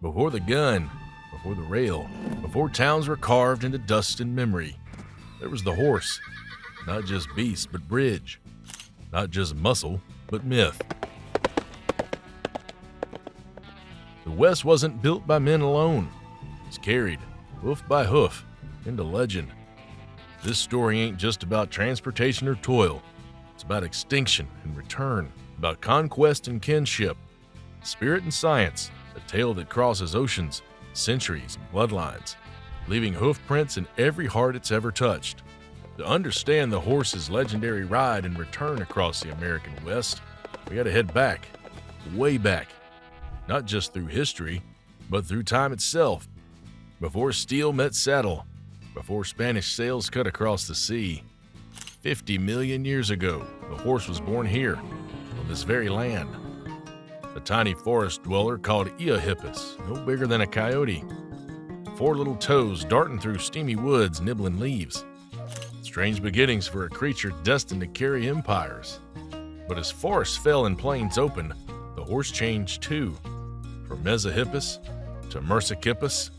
Before the gun, before the rail, before towns were carved into dust and memory, there was the horse. Not just beast, but bridge. Not just muscle, but myth. The West wasn't built by men alone. It was carried, hoof by hoof, into legend. This story ain't just about transportation or toil. It's about extinction and return, about conquest and kinship, spirit and science, a tale that crosses oceans, centuries, and bloodlines, leaving hoofprints in every heart it's ever touched. To understand the horse's legendary ride and return across the American West, we gotta head back, way back, not just through history, but through time itself. Before steel met saddle, before Spanish sails cut across the sea, 50 million years ago, the horse was born here, on this very land. A tiny forest dweller called Eohippus, no bigger than a coyote. 4 little toes darting through steamy woods, nibbling leaves. Strange beginnings for a creature destined to carry empires. But as forests fell and plains opened, the horse changed too. From Mesohippus to Mursichippus,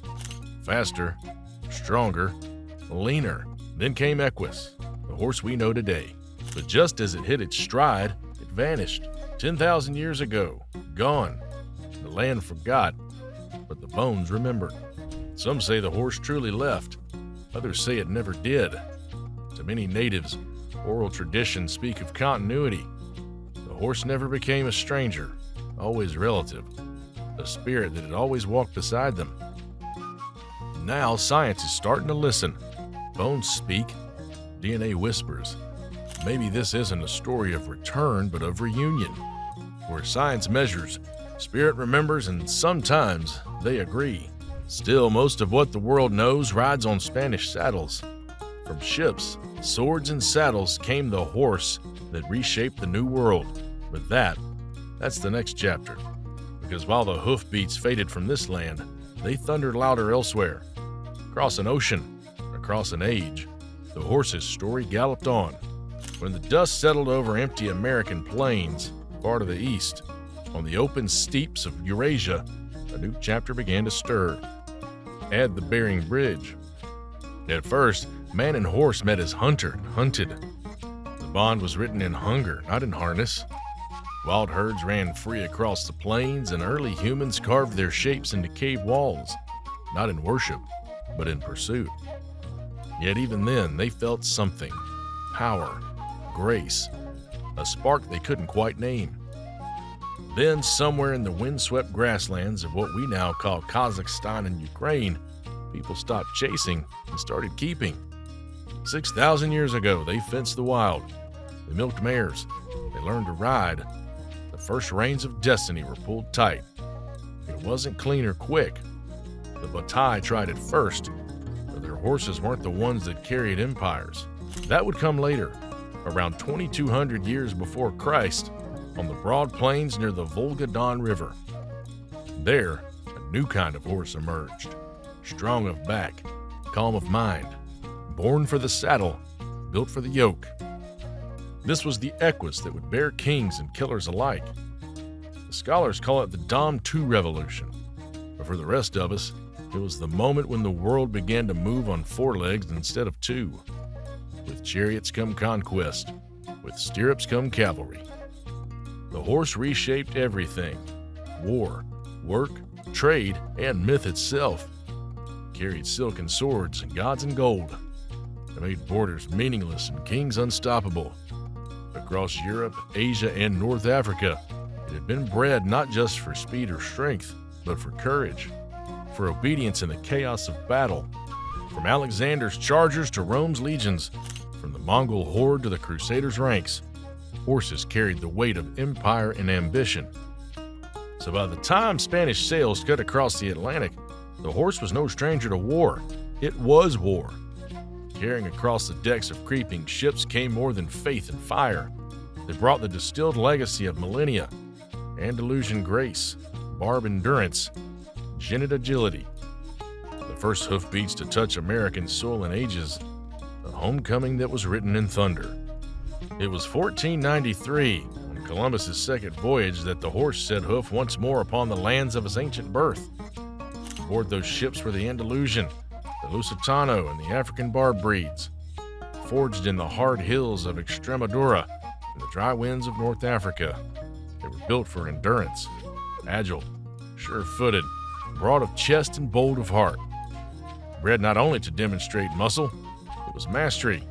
faster, stronger, leaner. Then came Equus, the horse we know today. But just as it hit its stride, it vanished. 10,000 years ago, gone. The land forgot, but the bones remembered. Some say the horse truly left. Others say it never did. To many natives, oral traditions speak of continuity. The horse never became a stranger, always relative, a spirit that had always walked beside them. Now science is starting to listen. Bones speak, DNA whispers. Maybe this isn't a story of return, but of reunion. Where science measures, spirit remembers, and sometimes they agree. Still, most of what the world knows rides on Spanish saddles. From ships, swords, and saddles came the horse that reshaped the New World. But that's the next chapter. Because while the hoofbeats faded from this land, they thundered louder elsewhere. Across an ocean, across an age, the horse's story galloped on. When the dust settled over empty American plains, far to the east, on the open steeps of Eurasia, a new chapter began to stir. Add the Bering Bridge. At first, man and horse met as hunter and hunted. The bond was written in hunger, not in harness. Wild herds ran free across the plains, and early humans carved their shapes into cave walls, not in worship, but in pursuit. Yet even then, they felt something. Power, grace, a spark they couldn't quite name. Then, somewhere in the windswept grasslands of what we now call Kazakhstan and Ukraine, people stopped chasing and started keeping. 6,000 years ago, they fenced the wild. They milked mares. They learned to ride. The first reins of destiny were pulled tight. It wasn't clean or quick. The Batai tried it first, but their horses weren't the ones that carried empires. That would come later, around 2,200 years before Christ, on the broad plains near the Volga-Don River. There, a new kind of horse emerged, strong of back, calm of mind, born for the saddle, built for the yoke. This was the Equus that would bear kings and killers alike. The scholars call it the Dom II revolution, but for the rest of us, it was the moment when the world began to move on 4 legs instead of 2. With chariots come conquest, with stirrups come cavalry. The horse reshaped everything: war, work, trade, and myth itself. It carried silken swords and gods in gold. It made borders meaningless and kings unstoppable. Across Europe, Asia, and North Africa, it had been bred not just for speed or strength, but for courage, for obedience in the chaos of battle. From Alexander's chargers to Rome's legions, from the Mongol horde to the Crusaders' ranks, horses carried the weight of empire and ambition. So by the time Spanish sails cut across the Atlantic, the horse was no stranger to war. It was war. Carrying across the decks of creeping ships came more than faith and fire. They brought the distilled legacy of millennia: Andalusian grace, barb endurance, genet agility. The first hoofbeats to touch American soil in ages, a homecoming that was written in thunder. It was 1493, on Columbus's second voyage, that the horse set hoof once more upon the lands of his ancient birth. Aboard those ships were the Andalusian, the Lusitano, and the African barb breeds, forged in the hard hills of Extremadura and the dry winds of North Africa. They were built for endurance, agile, sure-footed, broad of chest and bold of heart. Bred not only to demonstrate muscle, it was mastery,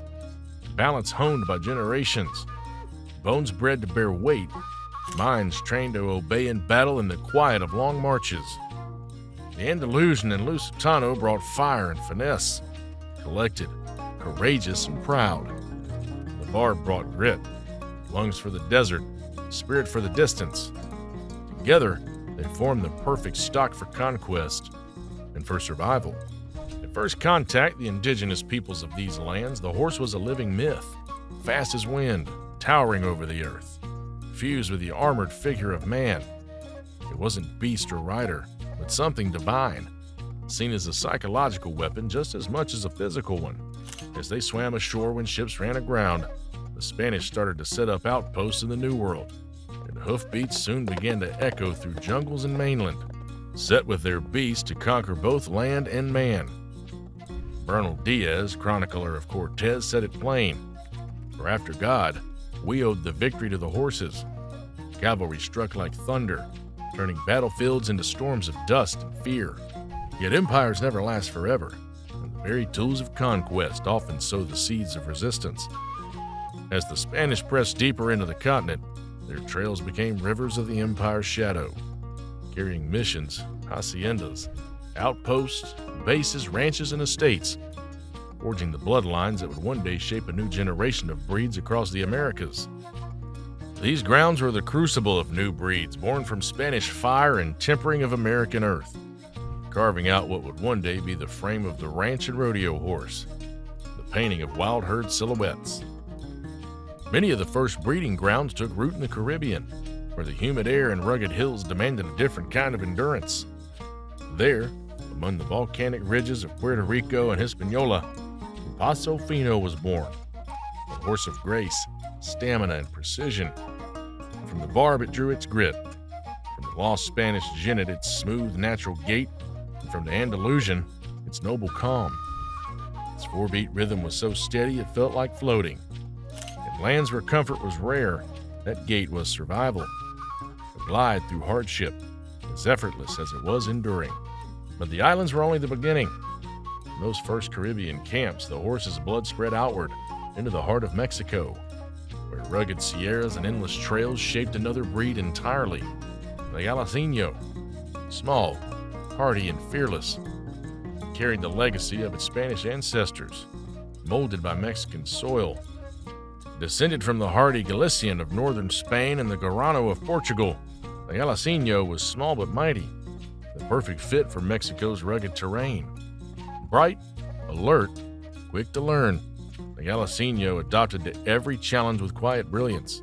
balance honed by generations, bones bred to bear weight, minds trained to obey in battle in the quiet of long marches. The Andalusian and Lusitano brought fire and finesse, collected, courageous, and proud. The barb brought grit, lungs for the desert, spirit for the distance. Together, they formed the perfect stock for conquest and for survival. At first contact, the indigenous peoples of these lands, the horse was a living myth, fast as wind, towering over the earth, fused with the armored figure of man. It wasn't beast or rider, but something divine, seen as a psychological weapon just as much as a physical one. As they swam ashore when ships ran aground, the Spanish started to set up outposts in the New World, and hoofbeats soon began to echo through jungles and mainland, set with their beasts to conquer both land and man. Bernal Diaz, chronicler of Cortez, said it plain, "For after God, we owed the victory to the horses. Cavalry struck like thunder, turning battlefields into storms of dust and fear. Yet empires never last forever, and the very tools of conquest often sow the seeds of resistance." As the Spanish pressed deeper into the continent, their trails became rivers of the empire's shadow, carrying missions, haciendas, outposts, bases, ranches, and estates, forging the bloodlines that would one day shape a new generation of breeds across the Americas. These grounds were the crucible of new breeds born from Spanish fire and tempering of American earth, carving out what would one day be the frame of the ranch and rodeo horse, the painting of wild herd silhouettes. Many of the first breeding grounds took root in the Caribbean, where the humid air and rugged hills demanded a different kind of endurance. There, among the volcanic ridges of Puerto Rico and Hispaniola, Paso Fino was born, a horse of grace, stamina, and precision. From the barb it drew its grit, from the lost Spanish jennet its smooth, natural gait, and from the Andalusian its noble calm. Its four-beat rhythm was so steady it felt like floating. In lands where comfort was rare, that gait was survival, a glide through hardship, as effortless as it was enduring. But the islands were only the beginning. In those first Caribbean camps, the horse's blood spread outward into the heart of Mexico, where rugged sierras and endless trails shaped another breed entirely, the Galiciño. Small, hardy, and fearless, it carried the legacy of its Spanish ancestors, molded by Mexican soil. Descended from the hardy Galician of northern Spain and the Guarano of Portugal, the Galiciño was small but mighty, the perfect fit for Mexico's rugged terrain. Bright, alert, quick to learn, the Galiciño adapted to every challenge with quiet brilliance.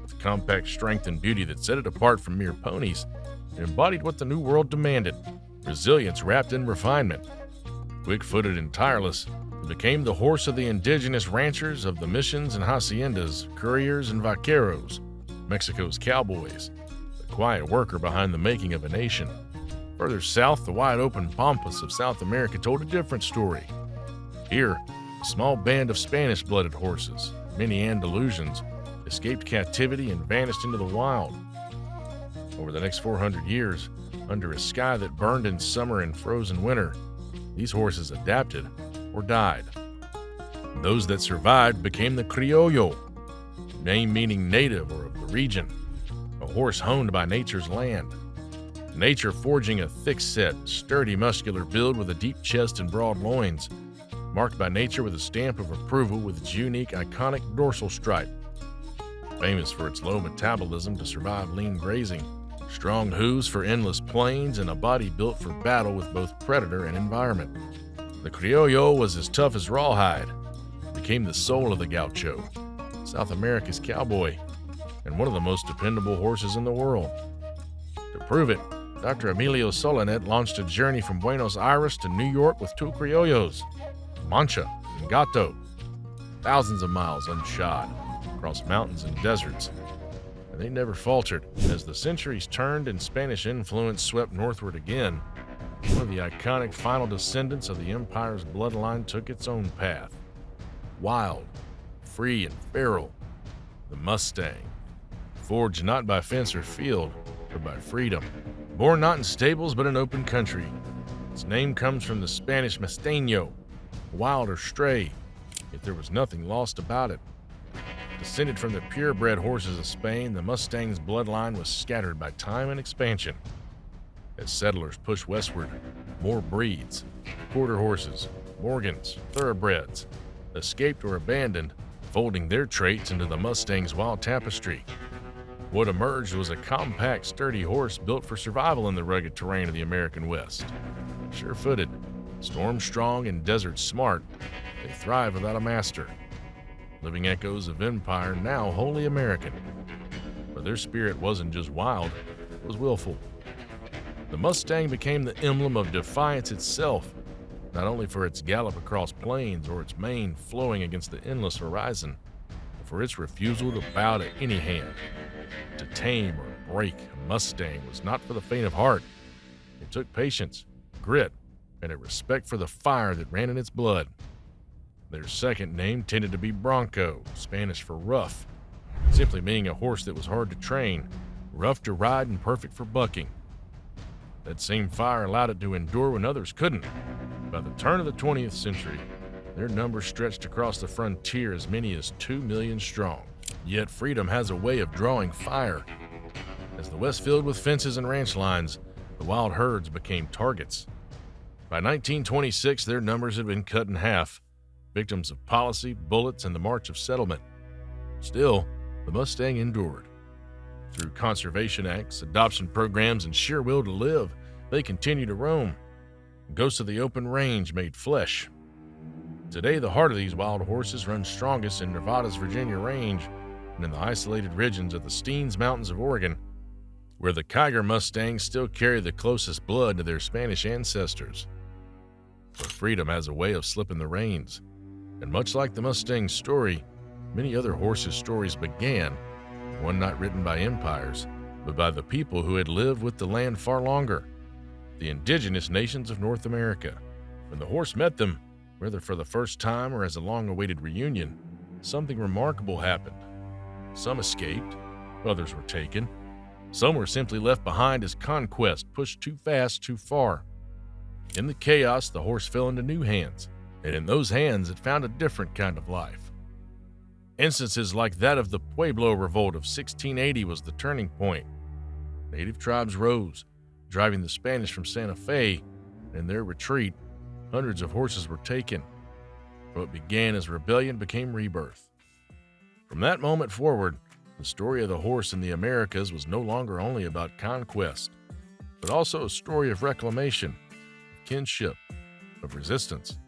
With compact strength and beauty that set it apart from mere ponies, it embodied what the New World demanded, resilience wrapped in refinement. Quick-footed and tireless, it became the horse of the indigenous ranchers of the missions and haciendas, couriers and vaqueros, Mexico's cowboys, the quiet worker behind the making of a nation. Further south, the wide-open pampas of South America told a different story. Here, a small band of Spanish-blooded horses, many Andalusians, escaped captivity and vanished into the wild. Over the next 400 years, under a sky that burned in summer and froze in winter, these horses adapted or died. Those that survived became the criollo, name meaning native or of the region, a horse honed by nature's land. Nature forging a thick-set, sturdy, muscular build with a deep chest and broad loins, marked by nature with a stamp of approval with its unique, iconic dorsal stripe. Famous for its low metabolism to survive lean grazing, strong hooves for endless plains, and a body built for battle with both predator and environment. The criollo was as tough as rawhide, became the soul of the gaucho, South America's cowboy, and one of the most dependable horses in the world. To prove it, Dr. Emilio Solanet launched a journey from Buenos Aires to New York with two criollos, Mancha and Gato, thousands of miles unshod, across mountains and deserts. And they never faltered. As the centuries turned and Spanish influence swept northward again, one of the iconic final descendants of the empire's bloodline took its own path. Wild, free, and feral, the Mustang. Forged not by fence or field, but by freedom. Born not in stables but in open country. Its name comes from the Spanish Mustaño, wild or stray, yet there was nothing lost about it. Descended from the purebred horses of Spain, the Mustang's bloodline was scattered by time and expansion. As settlers pushed westward, more breeds, quarter horses, Morgans, thoroughbreds, escaped or abandoned, folding their traits into the Mustang's wild tapestry. What emerged was a compact, sturdy horse built for survival in the rugged terrain of the American West. Sure-footed, storm-strong, and desert-smart, they thrive without a master. Living echoes of empire, now wholly American. But their spirit wasn't just wild, it was willful. The Mustang became the emblem of defiance itself, not only for its gallop across plains or its mane flowing against the endless horizon, but for its refusal to bow to any hand. To tame or break a Mustang was not for the faint of heart. It took patience, grit, and a respect for the fire that ran in its blood. Their second name tended to be Bronco, Spanish for rough, simply meaning a horse that was hard to train, rough to ride, and perfect for bucking. That same fire allowed it to endure when others couldn't. By the turn of the 20th century, their numbers stretched across the frontier as many as 2 million strong. Yet freedom has a way of drawing fire. As the West filled with fences and ranch lines, the wild herds became targets. By 1926, their numbers had been cut in half, victims of policy, bullets, and the march of settlement. Still, the Mustang endured. Through conservation acts, adoption programs, and sheer will to live, they continue to roam. Ghosts of the open range made flesh. Today, the heart of these wild horses runs strongest in Nevada's Virginia Range and in the isolated regions of the Steens Mountains of Oregon, where the Kiger Mustangs still carry the closest blood to their Spanish ancestors. But freedom has a way of slipping the reins. And much like the Mustang's story, many other horses' stories began, one not written by empires, but by the people who had lived with the land far longer, the indigenous nations of North America. When the horse met them, whether for the first time or as a long-awaited reunion, something remarkable happened. Some escaped, others were taken. Some were simply left behind as conquest pushed too fast, too far. In the chaos, the horse fell into new hands, and in those hands it found a different kind of life. Instances like that of the Pueblo Revolt of 1680 was the turning point. Native tribes rose, driving the Spanish from Santa Fe, and in their retreat, hundreds of horses were taken. What began as rebellion became rebirth. From that moment forward, the story of the horse in the Americas was no longer only about conquest, but also a story of reclamation, of kinship, of resistance.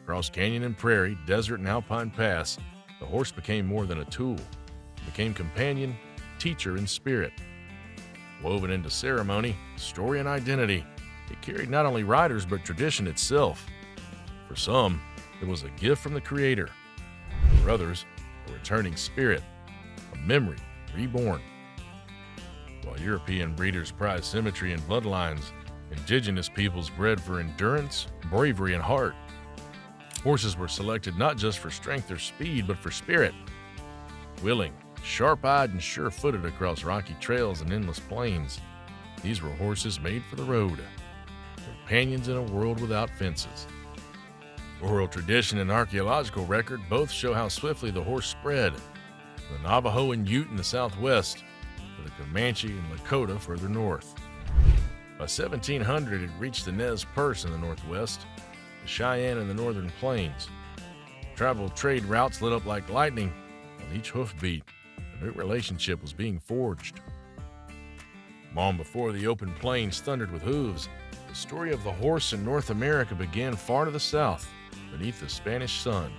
Across canyon and prairie, desert and alpine pass, the horse became more than a tool. It became companion, teacher, and spirit. Woven into ceremony, story, and identity, it carried not only riders but tradition itself. For some, it was a gift from the Creator. For others, a returning spirit, a memory reborn. While European breeders prize symmetry and bloodlines, indigenous peoples bred for endurance, bravery, and heart. Horses were selected not just for strength or speed, but for spirit. Willing, sharp-eyed, and sure-footed across rocky trails and endless plains, these were horses made for the road, companions in a world without fences. Oral tradition and archaeological record both show how swiftly the horse spread, from the Navajo and Ute in the southwest to the Comanche and Lakota further north. By 1700, it reached the Nez Perce in the northwest, the Cheyenne in the northern plains. Travel trade routes lit up like lightning on each hoofbeat. A new relationship was being forged. Long before the open plains thundered with hooves, the story of the horse in North America began far to the south, beneath the Spanish sun.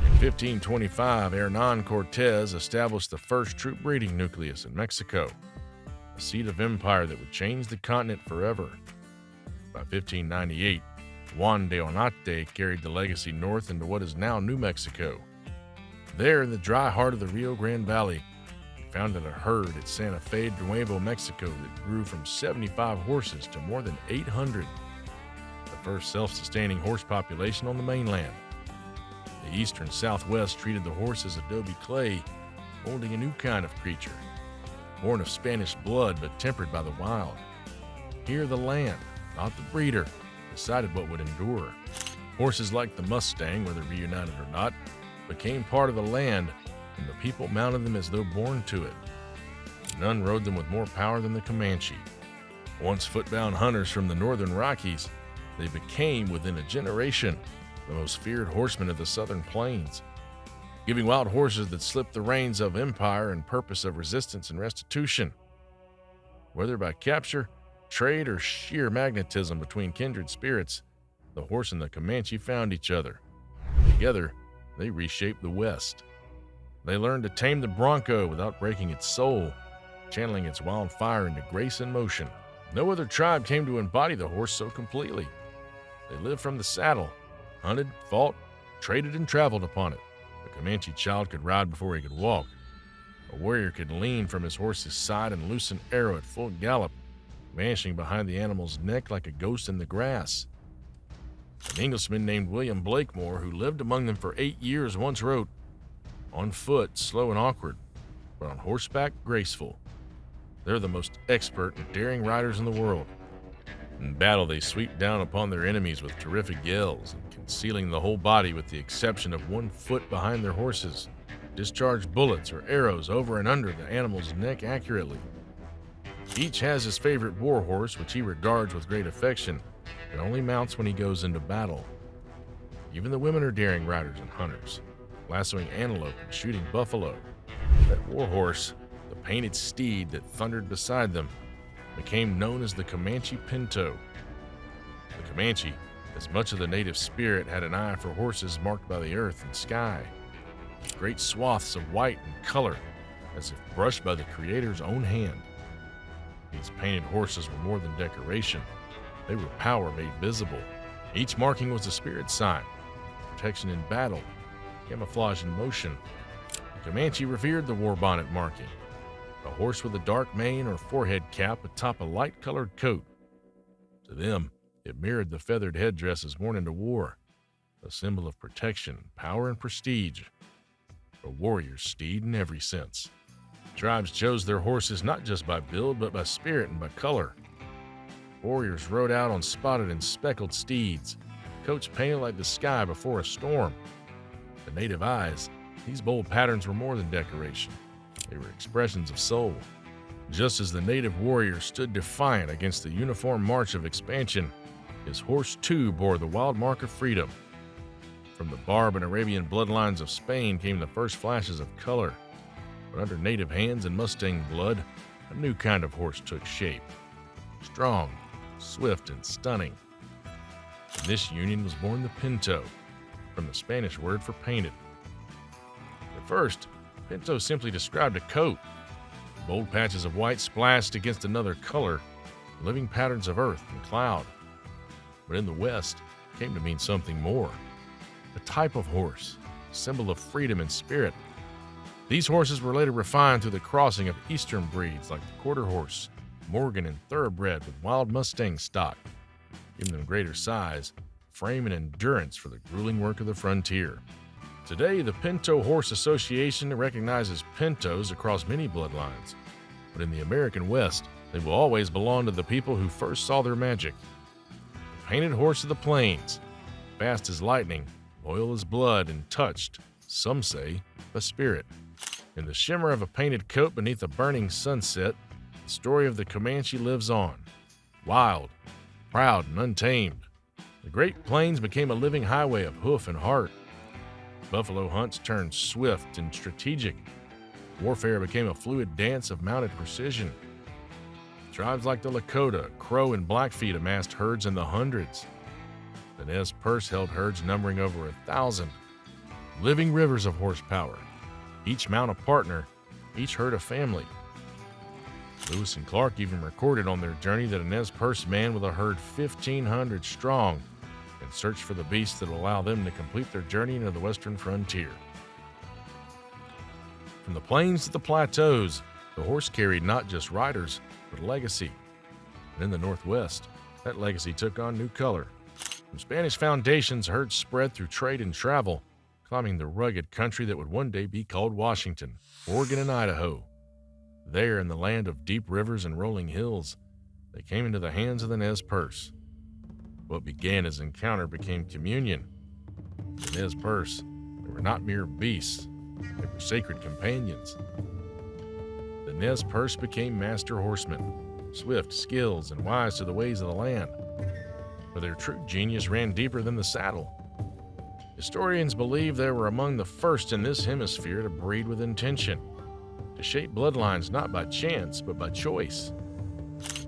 In 1525, Hernán Cortés established the first troop breeding nucleus in Mexico, a seat of empire that would change the continent forever. By 1598, Juan de Onate carried the legacy north into what is now New Mexico. There, in the dry heart of the Rio Grande Valley, he founded a herd at Santa Fe, Nuevo Mexico that grew from 75 horses to more than 800. first self-sustaining horse population on the mainland. The eastern Southwest treated the horse as adobe clay, molding a new kind of creature, born of Spanish blood but tempered by the wild. Here the land, not the breeder, decided what would endure. Horses like the Mustang, whether reunited or not, became part of the land, and the people mounted them as though born to it. None rode them with more power than the Comanche. Once footbound hunters from the northern Rockies, they became, within a generation, the most feared horsemen of the southern plains, giving wild horses that slipped the reins of empire and purpose of resistance and restitution. Whether by capture, trade, or sheer magnetism between kindred spirits, the horse and the Comanche found each other. Together, they reshaped the West. They learned to tame the bronco without breaking its soul, channeling its wild fire into grace and motion. No other tribe came to embody the horse so completely. They lived from the saddle, hunted, fought, traded, and traveled upon it. A Comanche child could ride before he could walk. A warrior could lean from his horse's side and loose an arrow at full gallop, vanishing behind the animal's neck like a ghost in the grass. An Englishman named William Blakemore, who lived among them for 8 years, once wrote, "On foot, slow and awkward, but on horseback, graceful. They're the most expert and daring riders in the world. In battle, they sweep down upon their enemies with terrific yells, and concealing the whole body with the exception of 1 foot behind their horses, discharge bullets or arrows over and under the animal's neck accurately. Each has his favorite warhorse, which he regards with great affection, and only mounts when he goes into battle. Even the women are daring riders and hunters, lassoing antelope and shooting buffalo. That warhorse, the painted steed that thundered beside them, became known as the Comanche Pinto. The Comanche, as much of the native spirit, had an eye for horses marked by the earth and sky, great swaths of white and color, as if brushed by the Creator's own hand. These painted horses were more than decoration. They were power made visible. Each marking was a spirit sign, protection in battle, camouflage in motion. The Comanche revered the war bonnet marking, a horse with a dark mane or forehead cap atop a light-colored coat. To them, it mirrored the feathered headdresses worn into war, a symbol of protection, power, and prestige. A warrior's steed in every sense. Tribes chose their horses not just by build, but by spirit and by color. Warriors rode out on spotted and speckled steeds, coats painted like the sky before a storm. To native eyes, these bold patterns were more than decoration. They were expressions of soul. Just as the native warrior stood defiant against the uniform march of expansion, his horse too bore the wild mark of freedom. From the Barb and Arabian bloodlines of Spain came the first flashes of color, but under native hands and Mustang blood, a new kind of horse took shape. Strong, swift, and stunning. In this union was born the Pinto, from the Spanish word for painted. At first, Pinto simply described a coat, bold patches of white splashed against another color, living patterns of earth and cloud. But in the West, it came to mean something more. A type of horse, symbol of freedom and spirit. These horses were later refined through the crossing of eastern breeds like the quarter horse, Morgan, and thoroughbred with wild Mustang stock, giving them greater size, frame, and endurance for the grueling work of the frontier. Today, the Pinto Horse Association recognizes pintos across many bloodlines, but in the American West, they will always belong to the people who first saw their magic. The painted horse of the plains, fast as lightning, loyal as blood, and touched, some say, by spirit. In the shimmer of a painted coat beneath a burning sunset, the story of the Comanche lives on. Wild, proud, and untamed, the Great Plains became a living highway of hoof and heart. Buffalo hunts turned swift and strategic. Warfare became a fluid dance of mounted precision. Tribes like the Lakota, Crow, and Blackfeet amassed herds in the hundreds. The Nez Perce held herds numbering over 1,000. Living rivers of horsepower. Each mount a partner, each herd a family. Lewis and Clark even recorded on their journey that a Nez Perce man with a herd 1,500 strong and searched for the beasts that will allow them to complete their journey into the western frontier. From the plains to the plateaus, the horse carried not just riders, but legacy. And in the Northwest, that legacy took on new color. From Spanish foundations, herds spread through trade and travel, climbing the rugged country that would one day be called Washington, Oregon, and Idaho. There, in the land of deep rivers and rolling hills, they came into the hands of the Nez Perce. What began as encounter became communion. The Nez Perce, they were not mere beasts, they were sacred companions. The Nez Perce became master horsemen, swift, skills, and wise to the ways of the land. But their true genius ran deeper than the saddle. Historians believe they were among the first in this hemisphere to breed with intention, to shape bloodlines not by chance but by choice.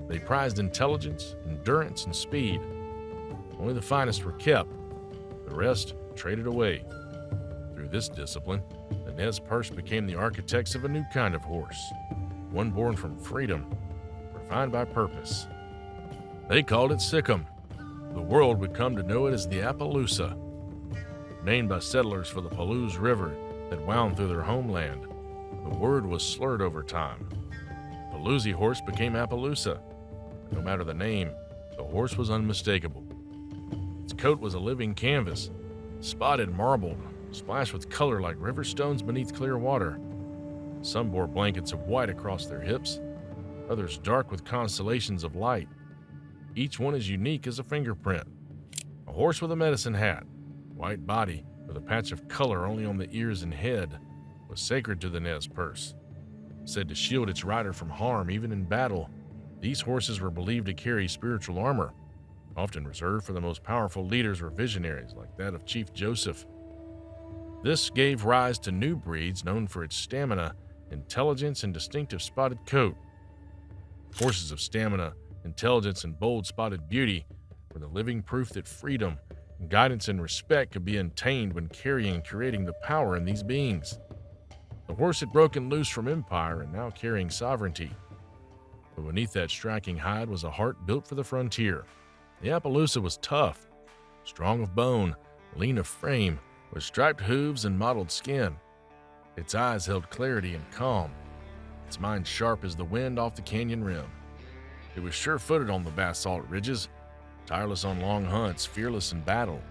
They prized intelligence, endurance, and speed. Only the finest were kept, the rest traded away. Through this discipline, the Nez Perce became the architects of a new kind of horse, one born from freedom, refined by purpose. They called it Sikkim. The world would come to know it as the Appaloosa. Named by settlers for the Palouse River that wound through their homeland, the word was slurred over time. Palousie horse became Appaloosa. No matter the name, the horse was unmistakable. Its coat was a living canvas, spotted, marbled, splashed with color like river stones beneath clear water. Some bore blankets of white across their hips, others dark with constellations of light. Each one as unique as a fingerprint. A horse with a medicine hat, white body with a patch of color only on the ears and head, was sacred to the Nez Perce. Said to shield its rider from harm even in battle, these horses were believed to carry spiritual armor, often reserved for the most powerful leaders or visionaries like that of Chief Joseph. This gave rise to new breeds known for its stamina, intelligence, and distinctive spotted coat. Horses of stamina, intelligence, and bold spotted beauty were the living proof that freedom, guidance, and respect could be attained when carrying and creating the power in these beings. The horse had broken loose from empire and now carrying sovereignty. But beneath that striking hide was a heart built for the frontier. The Appaloosa was tough, strong of bone, lean of frame, with striped hooves and mottled skin. Its eyes held clarity and calm, its mind sharp as the wind off the canyon rim. It was sure-footed on the basalt ridges, tireless on long hunts, fearless in battle.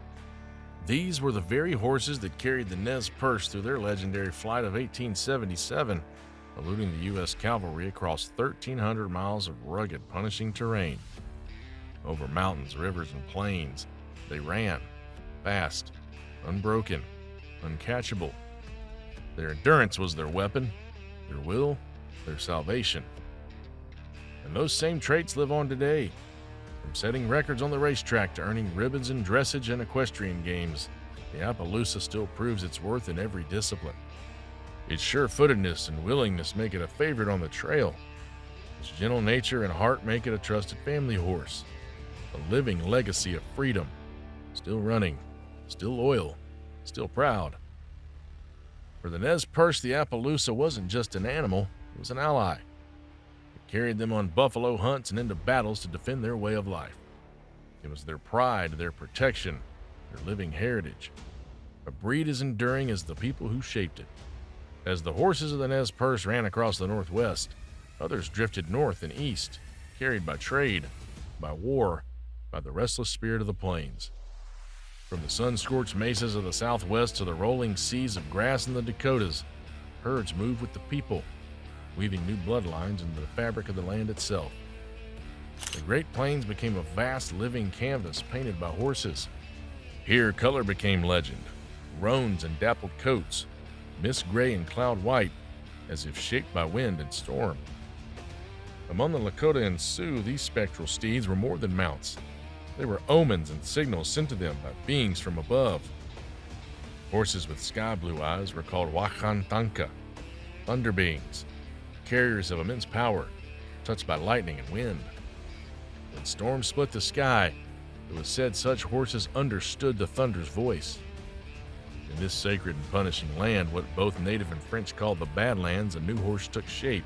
These were the very horses that carried the Nez Perce through their legendary flight of 1877, eluding the U.S. cavalry across 1,300 miles of rugged, punishing terrain. Over mountains, rivers, and plains, they ran, fast, unbroken, uncatchable. Their endurance was their weapon, their will, their salvation. And those same traits live on today. From setting records on the racetrack to earning ribbons in dressage and equestrian games, the Appaloosa still proves its worth in every discipline. Its sure-footedness and willingness make it a favorite on the trail. Its gentle nature and heart make it a trusted family horse, a living legacy of freedom, still running, still loyal, still proud. For the Nez Perce, the Appaloosa wasn't just an animal, it was an ally. Carried them on buffalo hunts and into battles to defend their way of life. It was their pride, their protection, their living heritage. A breed as enduring as the people who shaped it. As the horses of the Nez Perce ran across the Northwest, others drifted north and east, carried by trade, by war, by the restless spirit of the plains. From the sun-scorched mesas of the Southwest to the rolling seas of grass in the Dakotas, herds moved with the people, weaving new bloodlines into the fabric of the land itself. The Great Plains became a vast living canvas painted by horses. Here, color became legend, roans and dappled coats, mist gray and cloud white, as if shaped by wind and storm. Among the Lakota and Sioux, these spectral steeds were more than mounts. They were omens and signals sent to them by beings from above. Horses with sky blue eyes were called Wakantanka, thunder beings, carriers of immense power, touched by lightning and wind. When storms split the sky, it was said such horses understood the thunder's voice. In this sacred and punishing land, what both native and French called the Badlands, a new horse took shape.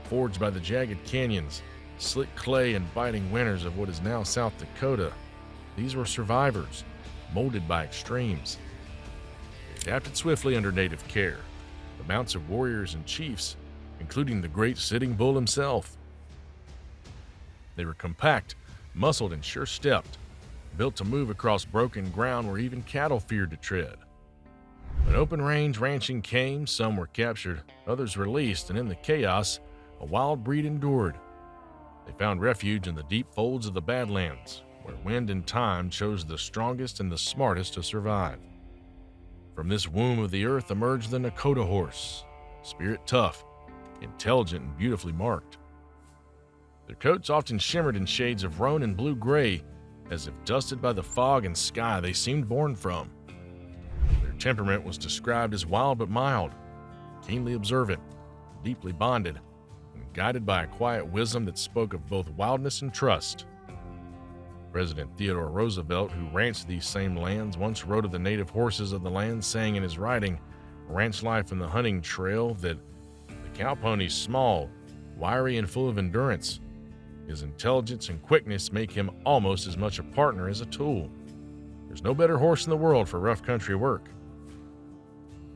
Forged by the jagged canyons, slick clay, and biting winters of what is now South Dakota, these were survivors, molded by extremes. They adapted swiftly under native care, the mounts of warriors and chiefs, including the great Sitting Bull himself. They were compact, muscled, and sure-stepped. built to move across broken ground where even cattle feared to tread. When open range ranching came, some were captured, others released, and in the chaos, a wild breed endured. They found refuge in the deep folds of the Badlands, where wind and time chose the strongest and the smartest to survive. From this womb of the earth emerged the Choctaw Horse, spirit tough, intelligent, and beautifully marked. Their coats often shimmered in shades of roan and blue-gray, as if dusted by the fog and sky they seemed born from. Their temperament was described as wild but mild, keenly observant, deeply bonded, and guided by a quiet wisdom that spoke of both wildness and trust. President Theodore Roosevelt, who ranched these same lands, once wrote of the native horses of the land, saying in his writing, Ranch Life and the Hunting Trail, that the cow pony's small, wiry, and full of endurance. His intelligence and quickness make him almost as much a partner as a tool. There's no better horse in the world for rough country work.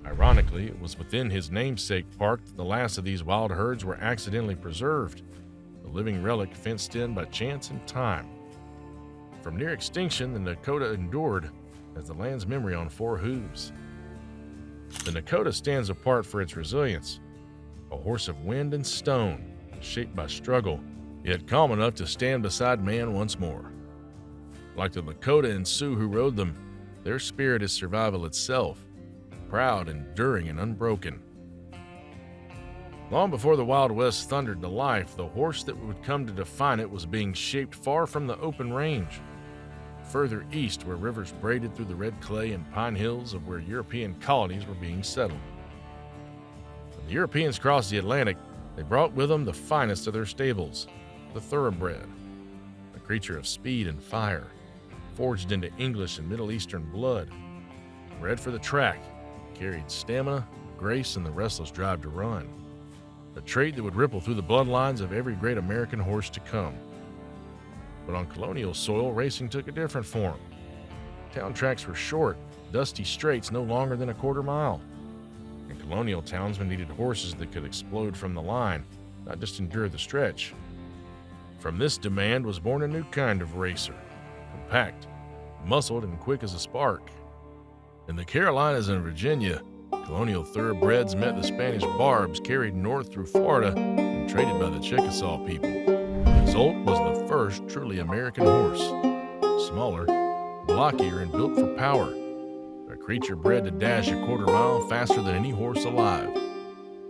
Ironically, it was within his namesake park that the last of these wild herds were accidentally preserved, a living relic fenced in by chance and time. From near extinction, the Nakota endured as the land's memory on four hooves. The Nakota stands apart for its resilience, a horse of wind and stone, shaped by struggle, yet calm enough to stand beside man once more. Like the Lakota and Sioux who rode them, their spirit is survival itself, proud, enduring, and unbroken. Long before the Wild West thundered to life, the horse that would come to define it was being shaped far from the open range, further east where rivers braided through the red clay and pine hills of where European colonies were being settled. When the Europeans crossed the Atlantic, they brought with them the finest of their stables, the thoroughbred, a creature of speed and fire, forged into English and Middle Eastern blood, bred for the track, carried stamina, grace, and the restless drive to run, a trait that would ripple through the bloodlines of every great American horse to come. But on colonial soil, racing took a different form. Town tracks were short, dusty straights no longer than a quarter mile, and colonial townsmen needed horses that could explode from the line, not just endure the stretch. From this demand was born a new kind of racer, compact, muscled, and quick as a spark. In the Carolinas and Virginia, colonial thoroughbreds met the Spanish barbs carried north through Florida and traded by the Chickasaw people. The result was the first truly American horse, smaller, blockier, and built for power, a creature bred to dash a quarter mile faster than any horse alive.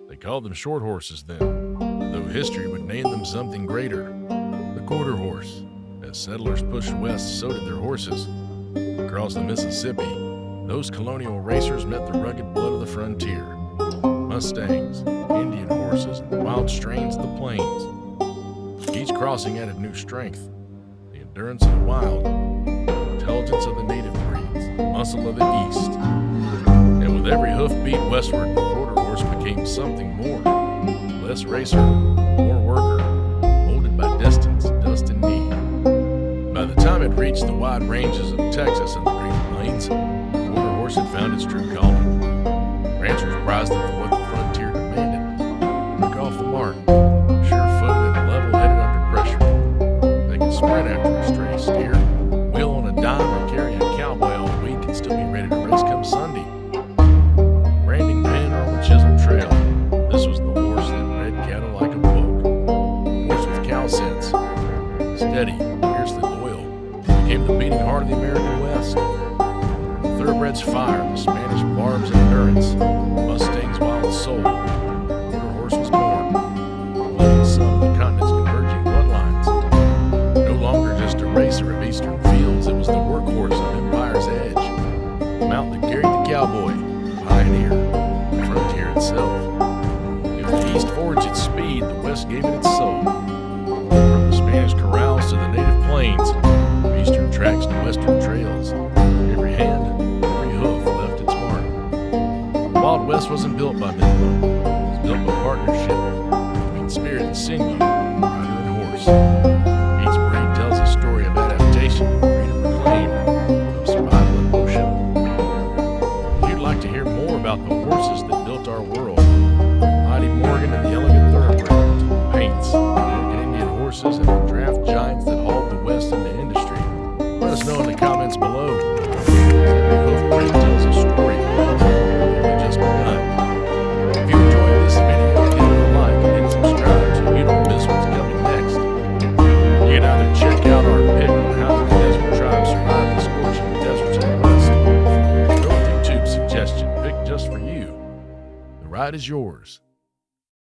They called them short horses then, though history would name them something greater, the quarter horse. As settlers pushed west, so did their horses. Across the Mississippi, those colonial racers met the rugged blood of the frontier, Mustangs, Indian horses, and the wild strains of the plains. Each crossing added new strength, the endurance of the wild, the intelligence of the native breeds, the muscle of the East. And with every hoof beat westward, the quarter horse became something more, less racer, more worker, molded by distance, dust, and need. By the time it reached the wide ranges of Texas and the Great Plains, the quarter horse had found its true calling. Ranchers prized them for what the frontier demanded, took off the mark, sure-footed and level-headed under pressure. They could sprint after a stray steer, wheel on a dime, or carry a cowboy all week and still be ready to race come Sunday. Branding pen or on the chisel trail, this was the horse that bred cattle like a book. A horse with cow sense, steady, fiercely loyal, became the beating heart of the American West. Thoroughbred's fire, the Spanish barb's endurance, Mustang's wild soul, the quarter horse was born, the living son of the continent's converging bloodlines. No longer just a racer of eastern fields, it was the workhorse of Empire's edge, the mount that carried the cowboy, the pioneer, the frontier itself. If the East forged its speed, the West gave it its soul. From the Spanish corrals to the native plains, from eastern tracks to western trails, every hand, left its mark. The Wild West wasn't built by men alone. It was built by partnership between spirit and sinew, rider and horse. Each breed tells a story of adaptation, freedom and claim, of survival and motion. If you'd like to hear more about the horses that built our world, Mighty Morgan and the Elegant Thoroughbred, to Paints, American Indian horses, and the draft giants that hauled the West into industry, us know in the comments below. Every hoofprint tells a story. We've just begun. If you enjoyed this video, give it a like and hit subscribe so you don't miss what's coming next. You can either check out our pick on how the desert tribes survive the scorching deserts in the West, or a YouTube suggestion picked just for you. The ride is yours.